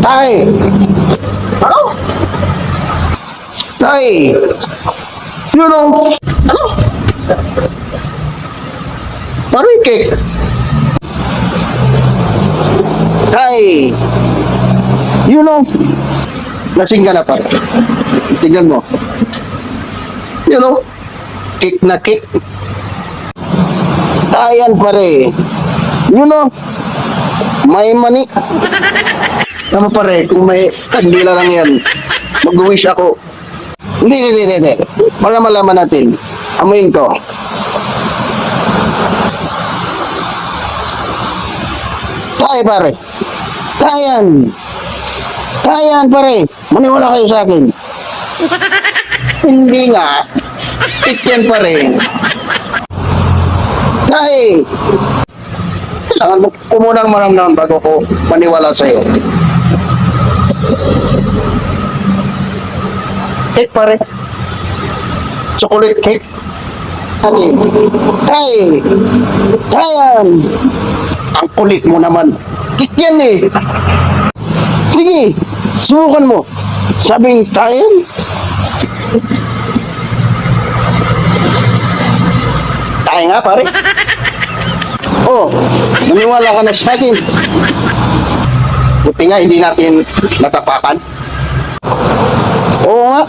Tay! Ano? Tay! You know, Ano? paano yung cake? Tay! You know, lasing ka na pa. Tingnan mo. You know, cake na cake. Tayan pare. You know, may mani. Tama pare, kung may kandila lang yan, mag-wish ako. Hindi. Para malaman natin. Amuin ko. Tay pare. Tayan. Tayan pare. Maniwala kayo sa akin. Hindi nga. Tikyan pare. Tay. Kailangan mo kumunang maramdaman bago ko maniwala sa'yo. Cake pare. Chocolate cake. Tay. Tayan. Ang kulit mo naman. Cake yan eh. Sige. Subukan mo. Sabing tayan. Tayo nga pare. Oh, maniwala ka na sa akin. Buti nga hindi natin natapakan. Oo nga.